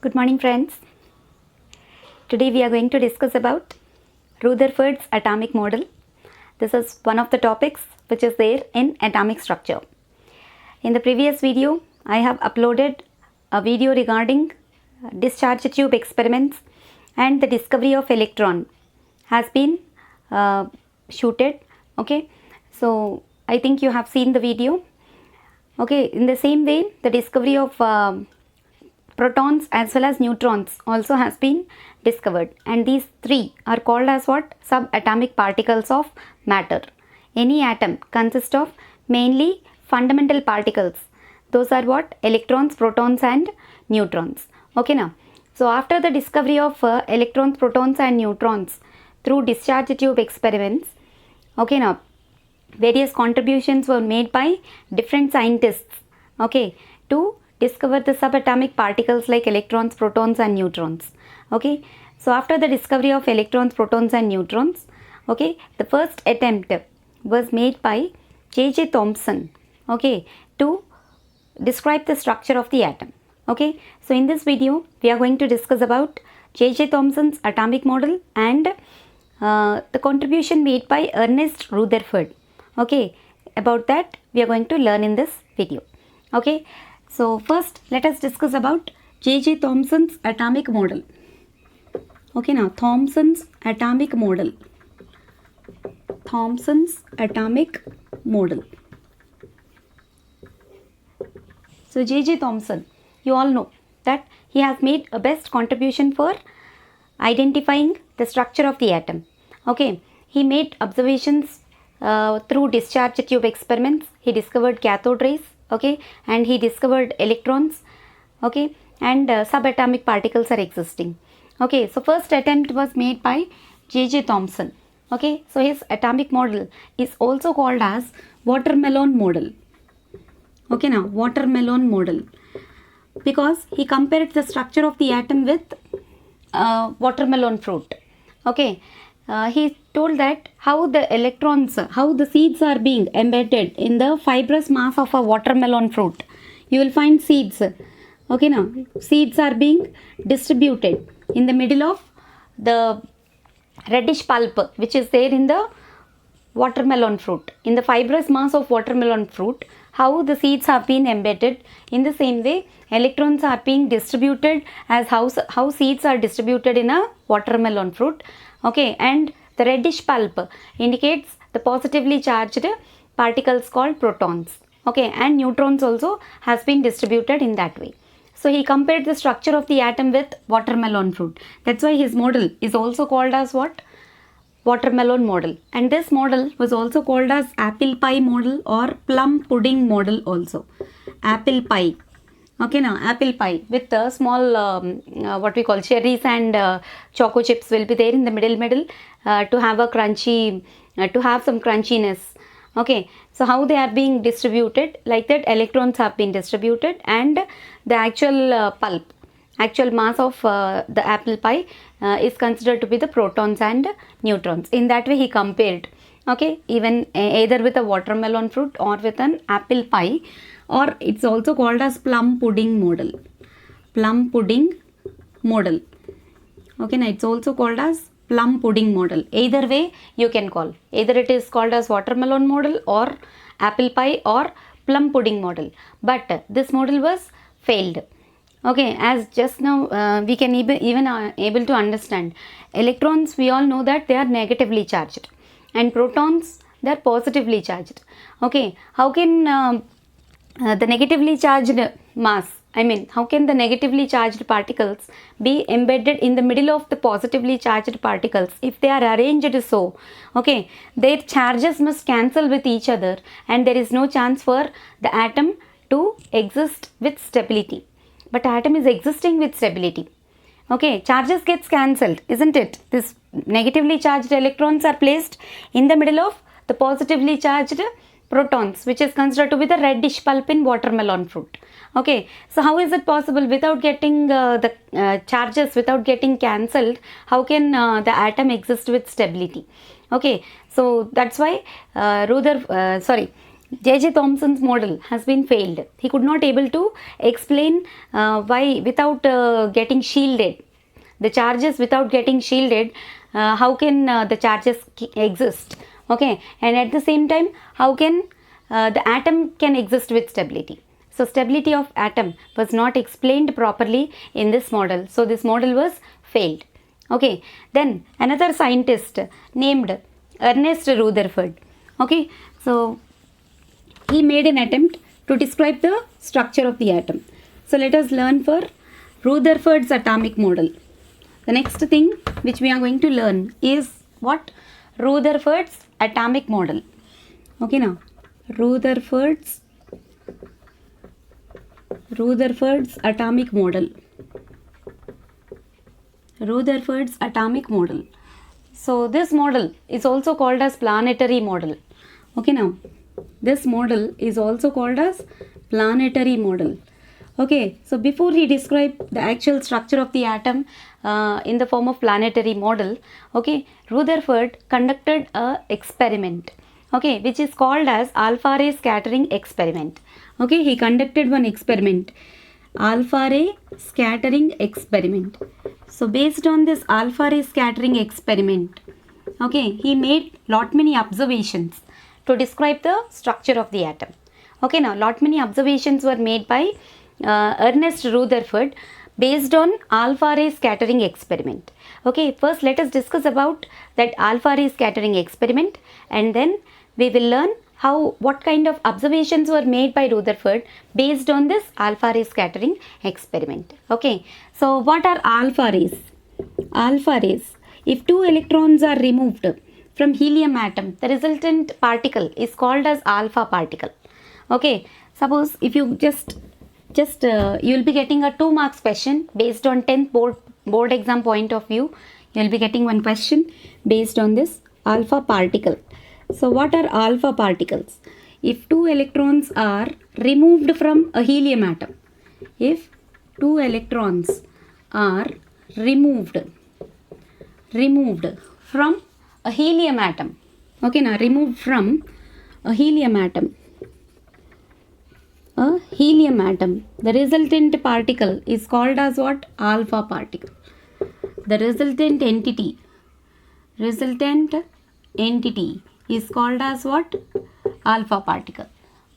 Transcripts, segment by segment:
Good morning, friends. Today we are going to discuss about Rutherford's atomic model. This is one of the topics which is there in atomic structure. In the previous video, I have uploaded a video regarding discharge tube experiments and the discovery of electron has been shooted. Okay, so I think you have seen the video. Okay, in the same way, the discovery of protons as well as neutrons also has been discovered, and these three are called as what? Subatomic particles of matter. Any atom consists of mainly fundamental particles. Those are what? Electrons, protons and neutrons. Okay now. So after the discovery of electrons, protons and neutrons through discharge tube experiments, okay now, various contributions were made by different scientists, okay, to discover the subatomic particles like electrons, protons and neutrons. Okay, so after the discovery of electrons, protons and neutrons, okay, the first attempt was made by J.J. Thomson, okay, to describe the structure of the atom. Okay, so in this video we are going to discuss about J.J. Thomson's atomic model and the contribution made by Ernest Rutherford. Okay, about that we are going to learn in this video. Okay, so first let us discuss about J.J. Thomson's atomic model. Okay, now Thomson's atomic model. Thomson's atomic model. So J.J. Thomson, you all know that he has made a best contribution for identifying the structure of the atom. Okay, he made observations through discharge tube experiments. He discovered cathode rays, okay, and he discovered electrons, okay, and subatomic particles are existing. Okay, so first attempt was made by J.J. Thomson. Okay, so his atomic model is also called as watermelon model. Okay, now watermelon model, because he compared the structure of the atom with watermelon fruit. Okay, he told that how the electrons, how the seeds are being embedded in the fibrous mass of a watermelon fruit. You will find seeds. Okay, now seeds are being distributed in the middle of the reddish pulp which is there in the watermelon fruit. In the fibrous mass of watermelon fruit, how the seeds have been embedded, in the same way electrons are being distributed as how seeds are distributed in a watermelon fruit. Okay, and the reddish pulp indicates the positively charged particles called protons. Okay, and neutrons also has been distributed in that way. So he compared the structure of the atom with watermelon fruit. That's why his model is also called as what? Watermelon model. And this model was also called as apple pie model or plum pudding model also. Apple pie. Okay, now apple pie with the small what we call cherries and choco chips will be there in the middle to have a crunchy, to have some crunchiness. Okay, so how they are being distributed, like that electrons have been distributed and the actual pulp, actual mass of the apple pie is considered to be the protons and neutrons. In that way he compared, okay, even either with a watermelon fruit or with an apple pie, or it's also called as plum pudding model. Plum pudding model. Okay, now it's also called as plum pudding model. Either way you can call. Either it is called as watermelon model or apple pie or plum pudding model. But this model was failed. Okay, as just now we can even able to understand, electrons we all know that they are negatively charged and protons they are positively charged. Okay, how can the negatively charged mass, how can the negatively charged particles be embedded in the middle of the positively charged particles if they are arranged so? Okay, their charges must cancel with each other and there is no chance for the atom to exist with stability. But atom is existing with stability. Okay, charges gets cancelled, isn't it? This negatively charged electrons are placed in the middle of the positively charged protons, which is considered to be the reddish pulp in watermelon fruit. Okay, so how is it possible without getting the charges, without getting cancelled, how can the atom exist with stability? Okay, so that's why J.J. Thomson's model has been failed. He could not able to explain why without getting shielded. The charges without getting shielded, how can the charges exist? Okay, and at the same time, how can the atom can exist with stability? So stability of atom was not explained properly in this model. So this model was failed. Okay, then another scientist named Ernest Rutherford. Okay, so he made an attempt to describe the structure of the atom. So let us learn for Rutherford's atomic model. The next thing which we are going to learn is what? Rutherford's atomic model. Okay, now Rutherford's atomic model. Rutherford's atomic model. So this model is also called as planetary model. Okay, now this model is also called as planetary model. Okay, so before he described the actual structure of the atom in the form of planetary model, okay, Rutherford conducted a experiment, okay, which is called as alpha ray scattering experiment. Okay, he conducted one experiment, alpha ray scattering experiment. So based on this alpha ray scattering experiment, okay, he made lot many observations to describe the structure of the atom. Okay, now lot many observations were made by Ernest Rutherford based on alpha ray scattering experiment. Okay, first let us discuss about that alpha ray scattering experiment, and then we will learn what kind of observations were made by Rutherford based on this alpha ray scattering experiment. Okay, so what are alpha rays? Alpha rays, if two electrons are removed from helium atom, the resultant particle is called as alpha particle. Okay, suppose if you just you will be getting a 2 marks question based on 10th board exam point of view. You will be getting one question based on this alpha particle. So what are alpha particles? If two electrons are removed from a helium atom, if two electrons are removed from a helium atom, okay, now removed from a helium atom, the resultant particle is called as what? Alpha particle. The resultant entity is called as what? Alpha particle.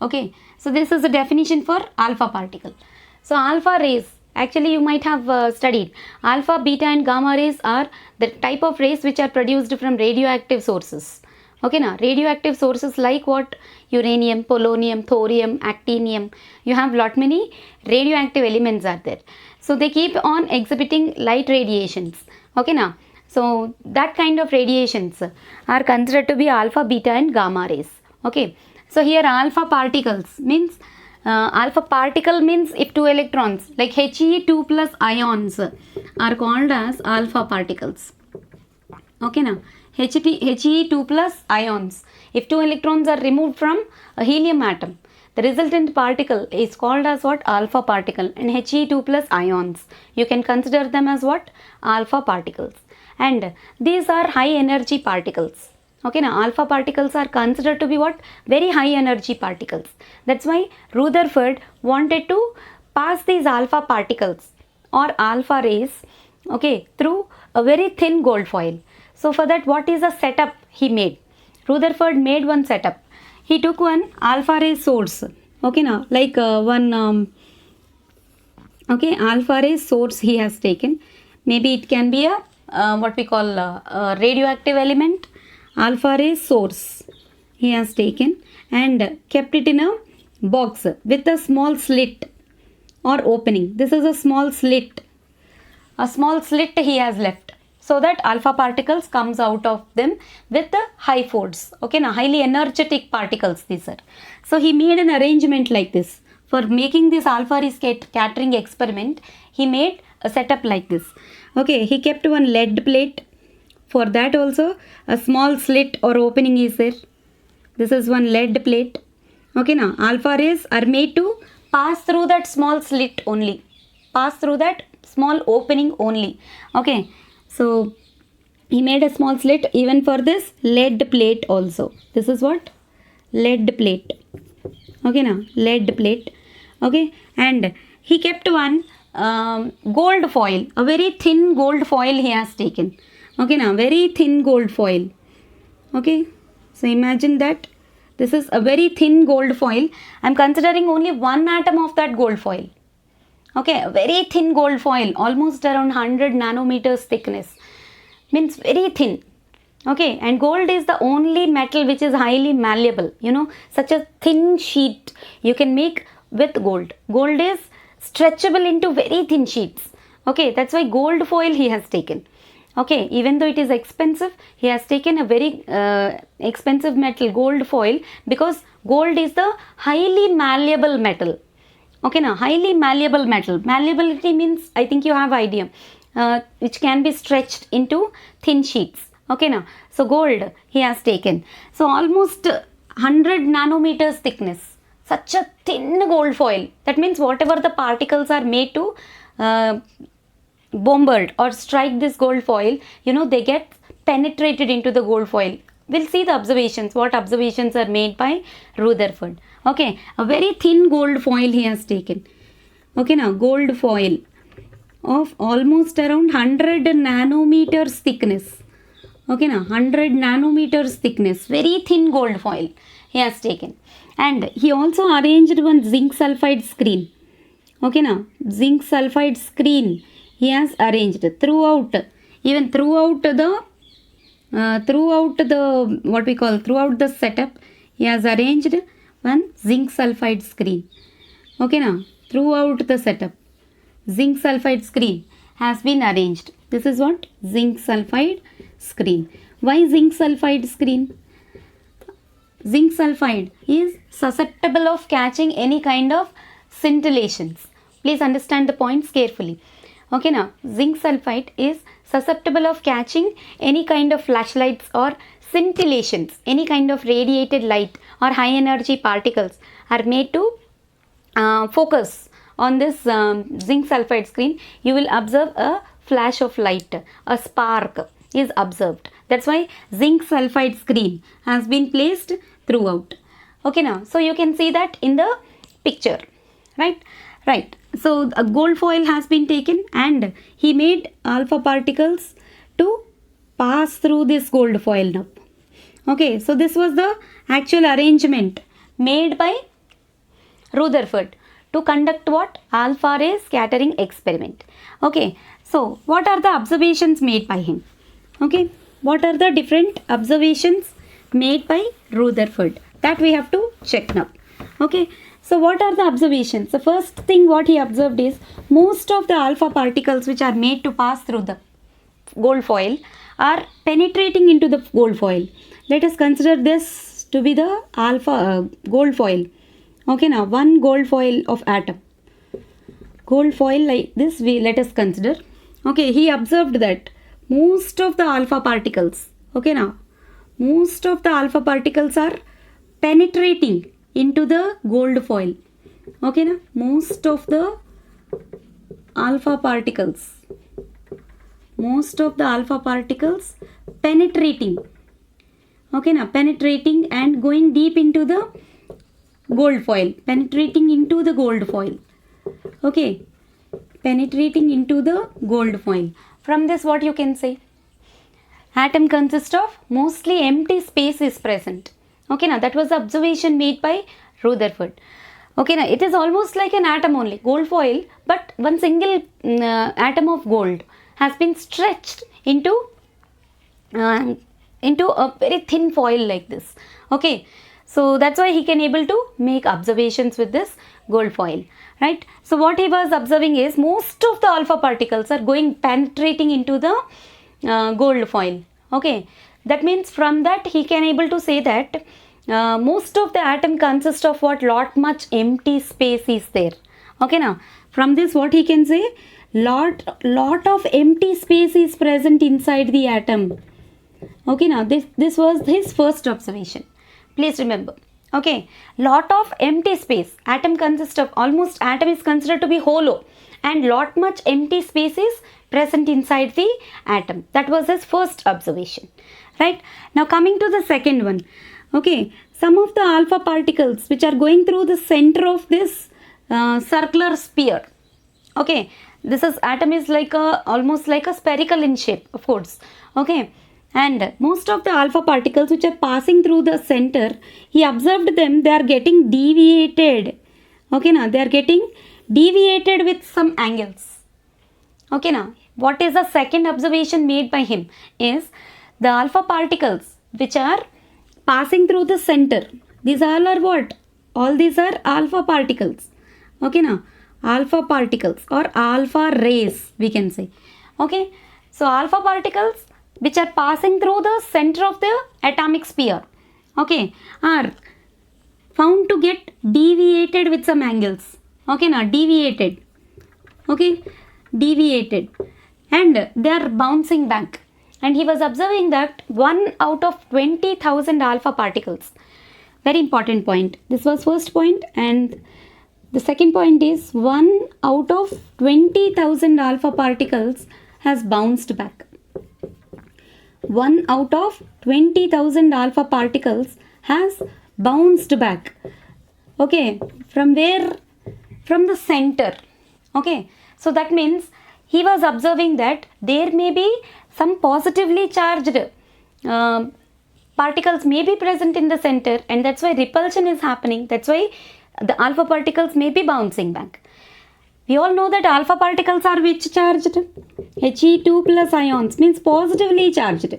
Okay, so this is the definition for alpha particle. So alpha rays, actually you might have studied, alpha, beta and gamma rays are the type of rays which are produced from radioactive sources. Okay, now radioactive sources like what? Uranium, polonium, thorium, actinium. You have lot many radioactive elements are there. So they keep on exhibiting light radiations. Okay, now so that kind of radiations are considered to be alpha, beta and gamma rays. Okay, so here alpha particles means alpha particle means if two electrons like He2 plus ions are called as alpha particles. Okay, now He2 plus ions, if two electrons are removed from a helium atom, the resultant particle is called as what? Alpha particle, and He2 plus ions, you can consider them as what? Alpha particles. And these are high energy particles. Okay, now alpha particles are considered to be what? Very high energy particles. That's why Rutherford wanted to pass these alpha particles or alpha rays, okay, through a very thin gold foil. So for that, what is a setup he made? Rutherford made one setup. He took one alpha ray source. Okay, now like alpha ray source he has taken. Maybe it can be a what we call a radioactive element. Alpha ray source he has taken and kept it in a box with a small slit or opening. This is a small slit. A small slit he has left, so that alpha particles comes out of them with the high force. Okay, now highly energetic particles these are. So he made an arrangement like this. For making this alpha ray scattering experiment, he made a setup like this. Okay, he kept one lead plate. For that also a small slit or opening is there. This is one lead plate. Okay, now alpha rays are made to pass through that small slit only. Pass through that small opening only. Okay, so he made a small slit even for this lead plate also. This is what? Lead plate. Okay, now lead plate. Okay, and he kept one gold foil, a very thin gold foil he has taken. Okay, now very thin gold foil. Okay, so imagine that this is a very thin gold foil. I'm considering only one atom of that gold foil. Okay, a very thin gold foil, almost around 100 nanometers thickness, means very thin. Okay, and gold is the only metal which is highly malleable. You know, such a thin sheet you can make with gold. Gold is stretchable into very thin sheets. Okay, that's why gold foil he has taken. Okay, even though it is expensive, he has taken a very expensive metal, gold foil, because gold is the highly malleable metal. Okay, now highly malleable metal. Malleability means, I think you have idea, which can be stretched into thin sheets. Okay, now so gold he has taken. So almost 100 nanometers thickness. Such a thin gold foil. That means whatever the particles are made to bombard or strike this gold foil, you know, they get penetrated into the gold foil. We'll see the observations, what observations are made by Rutherford. Okay, a very thin gold foil he has taken. Okay, now gold foil of almost around 100 nanometers thickness. Okay, now 100 nanometers thickness, very thin gold foil he has taken. And he also arranged one zinc sulfide screen. Okay, now zinc sulfide screen he has arranged throughout, even throughout the throughout the setup, he has arranged one zinc sulfide screen. Okay, now throughout the setup, zinc sulfide screen has been arranged. This is what? Zinc sulfide screen. Why zinc sulfide screen? Zinc sulfide is susceptible of catching any kind of scintillations. Please understand the points carefully. Okay, now zinc sulfide is susceptible of catching any kind of flashlights or scintillations. Any kind of radiated light or high energy particles are made to focus on this zinc sulfide screen. You will observe a flash of light, a spark is observed. That's why zinc sulfide screen has been placed throughout. Okay, now so you can see that in the picture, right? Right. So a gold foil has been taken and he made alpha particles to pass through this gold foil now. Okay, so this was the actual arrangement made by Rutherford to conduct what? Alpha ray scattering experiment. Okay, so what are the observations made by him? Okay, what are the different observations made by Rutherford? That we have to check now. Okay, so what are the observations? The first thing what he observed is most of the alpha particles which are made to pass through the gold foil are penetrating into the gold foil. Let us consider this to be the alpha gold foil. Okay, now one gold foil of atom. Gold foil like this, let us consider. Okay, he observed that most of the alpha particles, okay, now most of the alpha particles are penetrating into the gold foil. Okay, now most of the alpha particles penetrating. Okay, now penetrating and going deep into the gold foil, penetrating into the gold foil. Okay, penetrating into the gold foil. From this what you can say? Atom consists of mostly empty space is present. Okay, now that was the observation made by Rutherford. Okay, now it is almost like an atom only, gold foil, but one single atom of gold has been stretched into a very thin foil like this. Okay, so that's why he can able to make observations with this gold foil, right? So what he was observing is most of the alpha particles are going penetrating into the gold foil. Okay, that means from that he can able to say that most of the atom consists of what? Lot much empty space is there. Okay, now from this what he can say? Lot of empty space is present inside the atom. Okay, now this was his first observation. Please remember. Okay, lot of empty space. Atom consists of, almost atom is considered to be hollow and lot much empty space is present inside the atom. That was his first observation, right? Now coming to the second one. Okay, some of the alpha particles which are going through the center of this circular sphere. Okay, this is atom is like a almost like a spherical in shape, of course. Okay, and most of the alpha particles which are passing through the center, he observed them, they are getting deviated. Okay, now they are getting deviated with some angles. Okay, now what is the second observation made by him is the alpha particles which are passing through the center. These all are what? All these are alpha particles. Okay, now alpha particles or alpha rays we can say. Okay, so alpha particles which are passing through the center of the atomic sphere, okay, are found to get deviated with some angles. Okay, now deviated. Okay, deviated, and they are bouncing back. And he was observing that 1 out of 20,000 alpha particles. Very important point. This was first point, and the second point is 1 out of 20,000 alpha particles has bounced back. 1 out of 20,000 alpha particles has bounced back. Okay, from where? From the center. Okay, so that means he was observing that there may be some positively charged particles may be present in the center, and that's why repulsion is happening. That's why the alpha particles may be bouncing back. We all know that alpha particles are which charged? He2 plus ions means positively charged.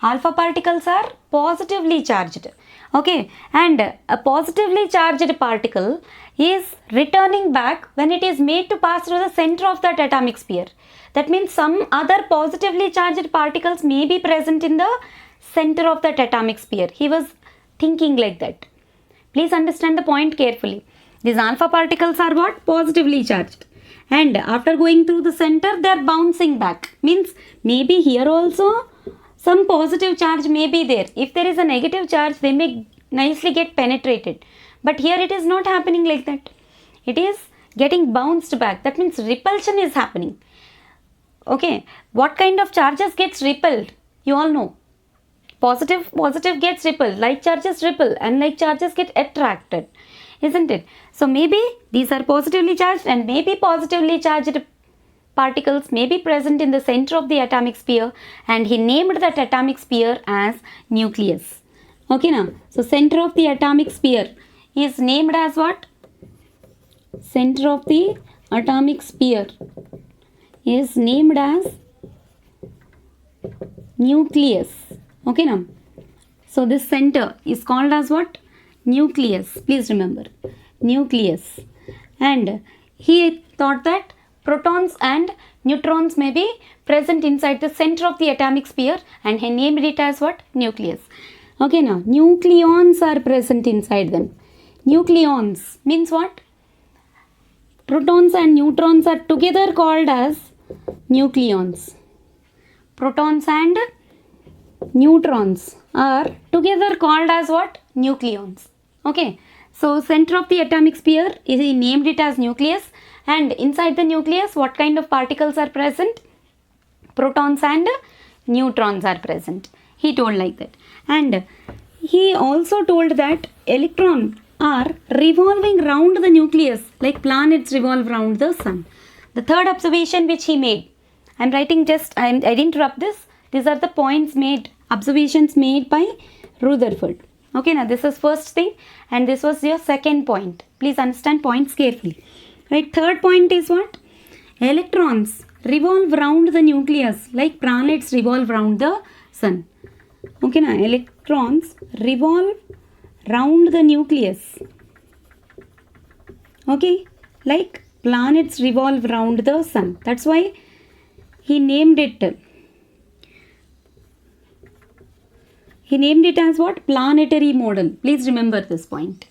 Alpha particles are positively charged. Okay, and a positively charged particle is returning back when it is made to pass through the center of that atomic sphere. That means some other positively charged particles may be present in the center of that atomic sphere. He was thinking like that. Please understand the point carefully. These alpha particles are what? Positively charged. And after going through the center, they are bouncing back. Means maybe here also some positive charge may be there. If there is a negative charge, they may nicely get penetrated. But here it is not happening like that. It is getting bounced back. That means repulsion is happening. Okay, what kind of charges gets repelled? You all know. Positive gets repelled, like charges repel, and like charges get attracted, isn't it? So maybe these are positively charged, and maybe positively charged particles may be present in the center of the atomic sphere, and he named that atomic sphere as nucleus. Okay, now, so center of the atomic sphere is named as what? Center of the atomic sphere is named as nucleus. Okay, now, so this center is called as what? Nucleus. Please remember, nucleus. And he thought that protons and neutrons may be present inside the center of the atomic sphere, and he named it as what? Nucleus. Okay, now, nucleons are present inside them. Nucleons means what? Protons and neutrons are together called as nucleons. Protons and neutrons are together called as what? Nucleons. Okay, so center of the atomic sphere, he named it as nucleus, and inside the nucleus what kind of particles are present? Protons and neutrons are present. He told like that. And he also told that electrons are revolving round the nucleus like planets revolve round the sun. The third observation which he made, I didn't interrupt this. These are the points made, observations made by Rutherford. Okay, now this is first thing, and this was your second point. Please understand points carefully. Right, third point is what? Electrons revolve round the nucleus like planets revolve round the sun. Okay, now electrons revolve round the nucleus. Okay, like planets revolve round the sun. That's why he named it. He named it as what? Planetary model. Please remember this point.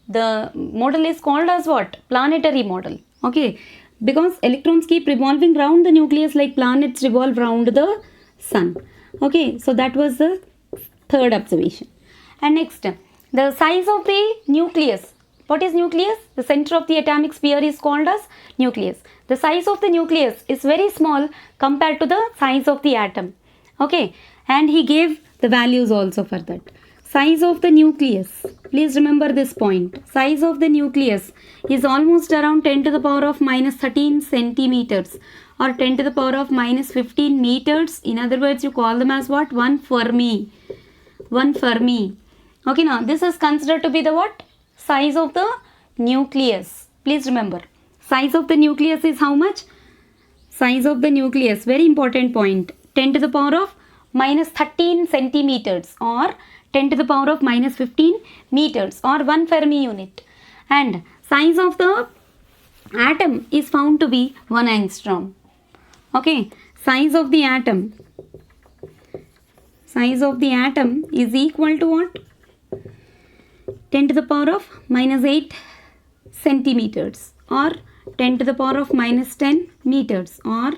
The model is called as what? Planetary model. Okay, because electrons keep revolving round the nucleus like planets revolve round the sun. Okay, so that was the third observation. And next, the size of the nucleus. What is nucleus? The center of the atomic sphere is called as nucleus. The size of the nucleus is very small compared to the size of the atom. Okay, and he gave the values also for that. size of the nucleus, please remember this point, size of the nucleus is almost around 10 to the power of minus 13 centimeters or 10 to the power of minus 15 meters. In other words, you call them as what? 1 Fermi. 1 Fermi. Okay, now this is considered to be the what? Size of the nucleus. Please remember, size of the nucleus is how much? Size of the nucleus, very important point, 10 to the power of minus 13 centimeters or 10 to the power of minus 15 meters or 1 Fermi unit. And size of the atom is found to be 1 angstrom. Okay, size of the atom is equal to what? 10 to the power of minus 8 centimeters or 10 to the power of minus 10 meters or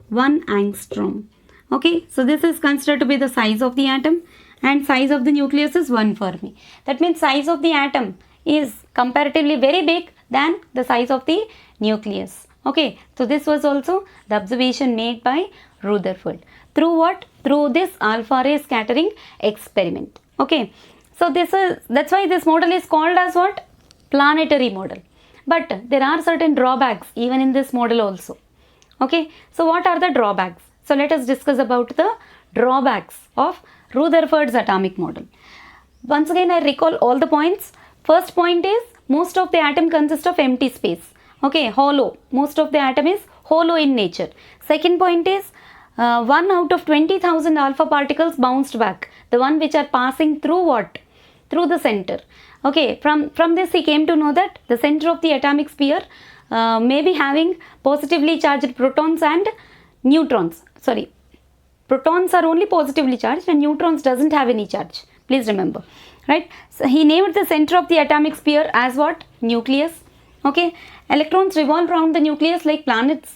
1 angstrom. Okay, so this is considered to be the size of the atom, and size of the nucleus is 1 Fermi. That means size of the atom is comparatively very big than the size of the nucleus. Okay, so this was also the observation made by Rutherford. Through what? Through this alpha ray scattering experiment. Okay, so that's why this model is called as what? Planetary model. But there are certain drawbacks even in this model also. Okay, so what are the drawbacks? So let us discuss about the drawbacks of Rutherford's atomic model. Once again, I recall all the points. First point is, most of the atom consists of empty space. Okay, hollow. Most of the atom is hollow in nature. Second point is, 1 out of 20,000 alpha particles bounced back. The one which are passing through what? Through the center. Okay, from this he came to know that the center of the atomic sphere may be having positively charged protons and neutrons. Sorry, protons are only positively charged and neutrons doesn't have any charge. Please remember, right? So he named the center of the atomic sphere as what? Nucleus. Okay, electrons revolve around the nucleus like planets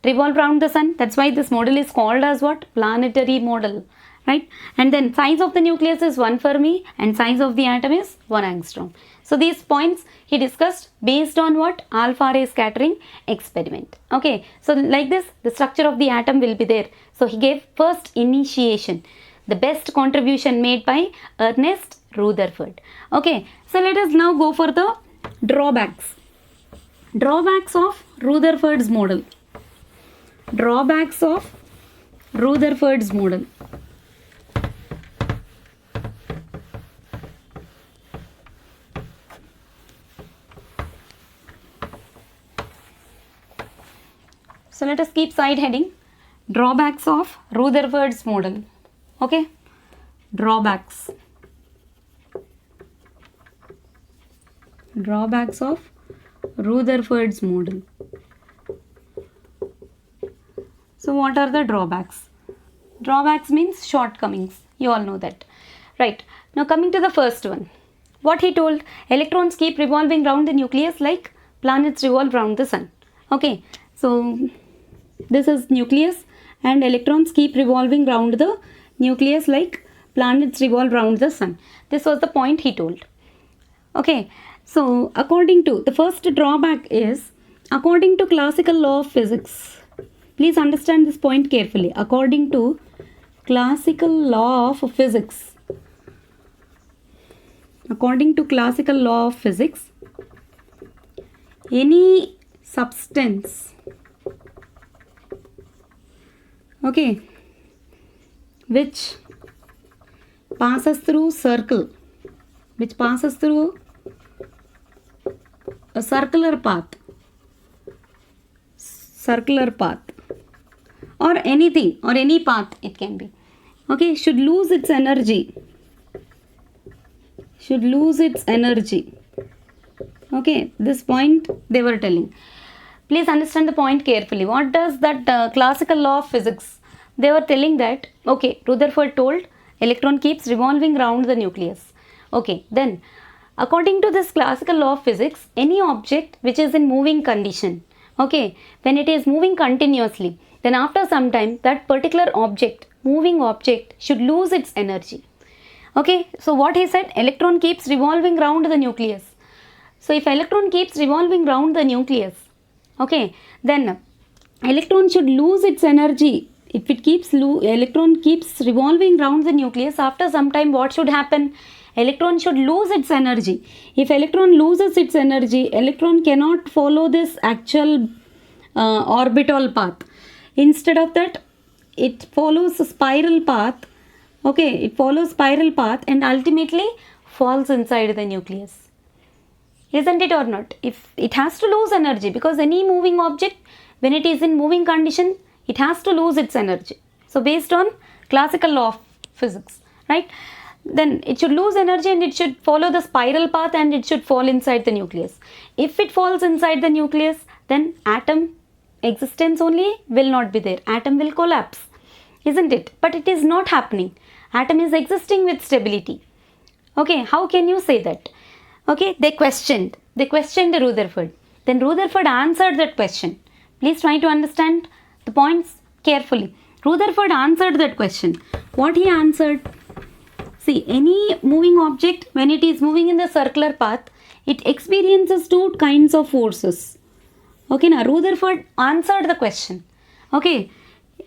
revolve around the sun. That's why this model is called as what? Planetary model. Right? And then size of the nucleus is 1 Fermi and size of the atom is 1 angstrom. So these points he discussed based on what? Alpha ray scattering experiment. Okay, so like this, the structure of the atom will be there. So he gave first initiation, the best contribution made by Ernest Rutherford. Okay, so let us now go for the drawbacks. Drawbacks of Rutherford's model. Drawbacks of Rutherford's model. So let us keep side heading, drawbacks of Rutherford's model. Okay, drawbacks. Drawbacks of Rutherford's model. So what are the drawbacks? Drawbacks means shortcomings. You all know that. Right. Now coming to the first one. What he told, electrons keep revolving round the nucleus like planets revolve round the sun. Okay. So this is nucleus and electrons keep revolving round the nucleus like planets revolve round the sun. This was the point he told. Okay, so according to, the first drawback is, according to classical law of physics, please understand this point carefully. According to classical law of physics, according to classical law of physics, any substance, okay, which passes through circle, which passes through a circular path, or anything, or any path it can be, okay, should lose its energy, okay, this point they were telling. Please understand the point carefully. What does that classical law of physics? They were telling that, okay, Rutherford told electron keeps revolving around the nucleus. Okay, then according to this classical law of physics, any object which is in moving condition, okay, when it is moving continuously, then after some time that particular object, moving object, should lose its energy. Okay, so what he said, electron keeps revolving around the nucleus. So if electron keeps revolving around the nucleus, okay, then electron should lose its energy if it keeps electron keeps revolving around the nucleus, after some time what should happen? Electron should lose its energy. If electron loses its energy, electron cannot follow this actual orbital path. Instead of that, it follows a spiral path. Okay, it follows spiral path and ultimately falls inside the nucleus. Isn't it or not? If it has to lose energy, because any moving object, when it is in moving condition, it has to lose its energy. So based on classical law of physics, right? Then it should lose energy and it should follow the spiral path and it should fall inside the nucleus. If it falls inside the nucleus, then atom existence only will not be there. Atom will collapse, isn't it? But it is not happening. Atom is existing with stability. Okay, how can you say that? Okay, they questioned Rutherford. Then Rutherford answered that question. Please try to understand the points carefully. Rutherford answered that question. What he answered? See, any moving object, when it is moving in the circular path, it experiences two kinds of forces. Okay, now Rutherford answered the question. Okay,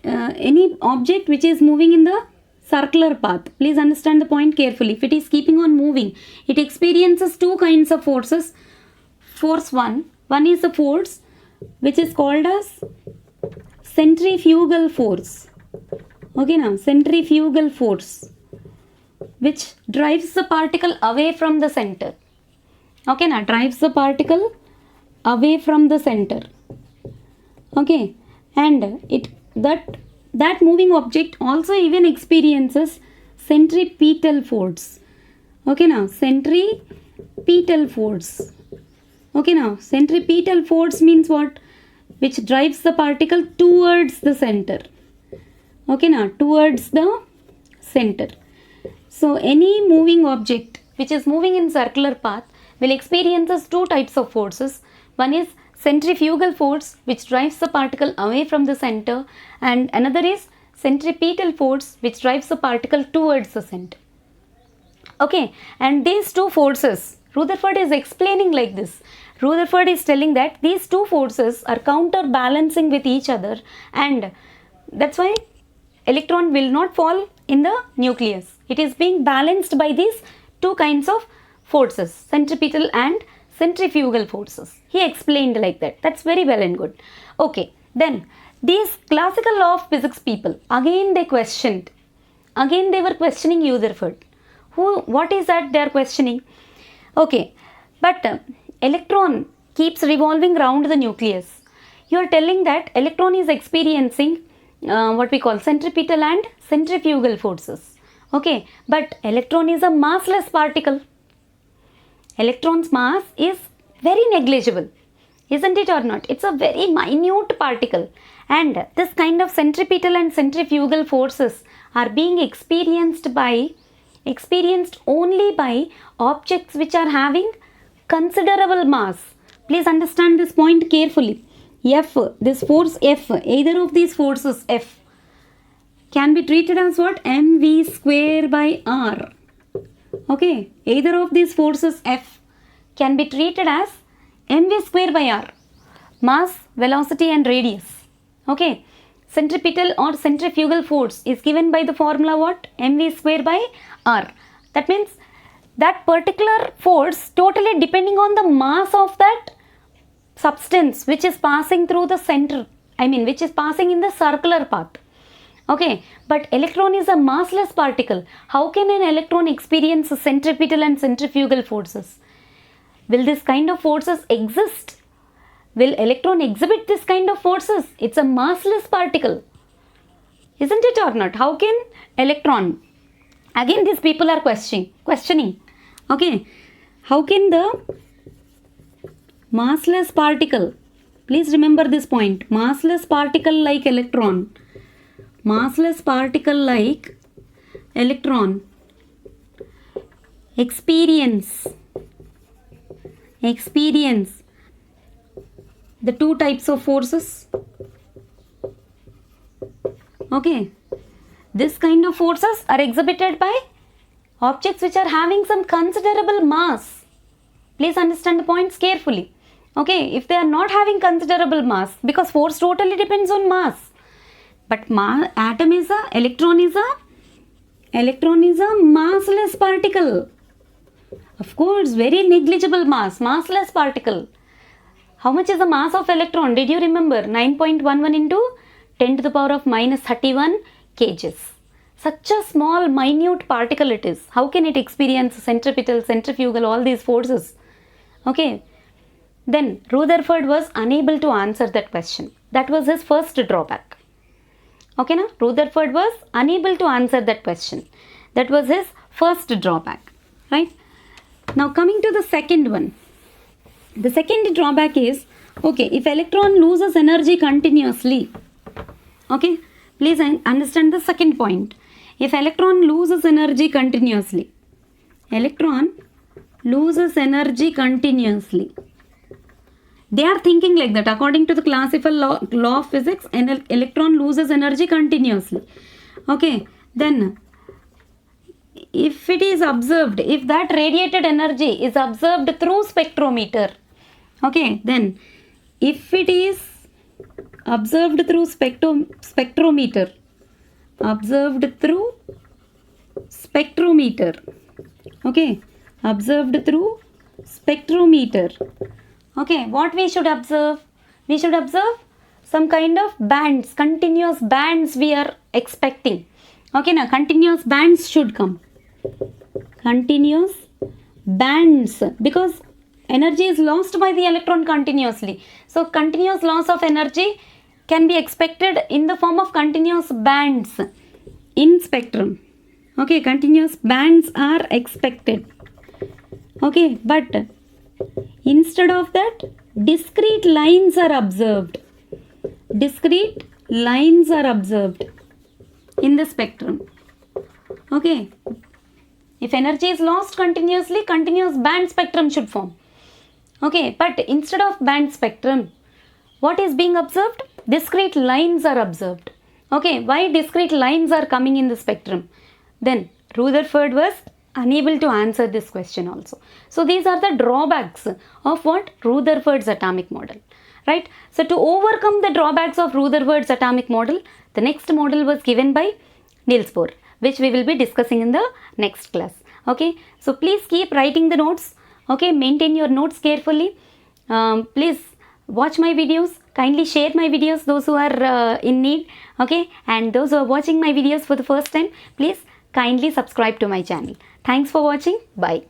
any object which is moving in the circular path, please understand the point carefully. If it is keeping on moving, it experiences two kinds of forces. Force one is the force which is called as centrifugal force. Okay, now centrifugal force, which drives the particle away from the center. Okay, now drives the particle away from the center. Okay, and that moving object also even experiences centripetal force. Okay, now centripetal force. Okay, now centripetal force means what? Which drives the particle towards the center. Okay, now towards the center. So any moving object which is moving in circular path will experiences two types of forces. One is centrifugal force, which drives the particle away from the center, and another is centripetal force, which drives the particle towards the center. Okay, and these two forces, Rutherford is explaining like this. Rutherford is telling that these two forces are counterbalancing with each other, and that's why electron will not fall in the nucleus. It is being balanced by these two kinds of forces, centripetal and centrifugal forces. He explained like that. That's very well and good. Okay, then these classical law of physics people, again they questioned. Again they were questioning Rutherford. What is that they are questioning? Okay, but electron keeps revolving around the nucleus. You are telling that electron is experiencing what we call centripetal and centrifugal forces. Okay, but electron is a massless particle. Electron's mass is very negligible, isn't it or not? It's a very minute particle, and this kind of centripetal and centrifugal forces are being experienced only by objects which are having considerable mass. Please understand this point carefully. F, this force F, either of these forces F can be treated as what? mv square by r. Okay, either of these forces F can be treated as mv square by r, mass, velocity and radius. Okay, centripetal or centrifugal force is given by the formula what? mv square by r. That means that particular force totally depending on the mass of that substance which is passing through the center, which is passing in the circular path. Okay, but electron is a massless particle. How can an electron experience centripetal and centrifugal forces? Will this kind of forces exist? Will electron exhibit this kind of forces? It's a massless particle, isn't it or not? How can electron? Again these people are questioning. Okay, how can the massless particle, please remember this point, massless particle like electron experience the two types of forces. Okay, this kind of forces are exhibited by objects which are having some considerable mass. Please understand the points carefully. Okay, if they are not having considerable mass, because force totally depends on mass, But electron is a massless particle. Of course, very negligible mass, massless particle. How much is the mass of electron? Did you remember? 9.11 into 10 to the power of minus 31 kgs. Such a small, minute particle it is. How can it experience centripetal, centrifugal, all these forces? Okay. Then Rutherford was unable to answer that question. That was his first drawback. Okay, na? Rutherford was unable to answer that question. That was his first drawback. Right? Now coming to the second one. The second drawback is, okay, if electron loses energy continuously, okay, please understand the second point. If electron loses energy continuously, they are thinking like that. According to the classical law of physics, an electron loses energy continuously. Okay, then if it is observed, if that radiated energy is observed through spectrometer, okay, then if it is observed through spectrometer, okay, what we should observe? We should observe some kind of bands, continuous bands we are expecting. Okay, now continuous bands should come. Continuous bands, because energy is lost by the electron continuously. So continuous loss of energy can be expected in the form of continuous bands in spectrum. Okay, continuous bands are expected. Okay, but instead of that, discrete lines are observed. Discrete lines are observed in the spectrum. Okay, if energy is lost continuously, continuous band spectrum should form. Okay, but instead of band spectrum, what is being observed? Discrete lines are observed. Okay, why discrete lines are coming in the spectrum? Then Rutherford was unable to answer this question also. So these are the drawbacks of what? Rutherford's atomic model. Right? So to overcome the drawbacks of Rutherford's atomic model, the next model was given by Niels Bohr, which we will be discussing in the next class. Okay, so please keep writing the notes. Okay, maintain your notes carefully. Please watch my videos. Kindly share my videos, those who are in need. Okay, and those who are watching my videos for the first time, please kindly subscribe to my channel. Thanks for watching. Bye.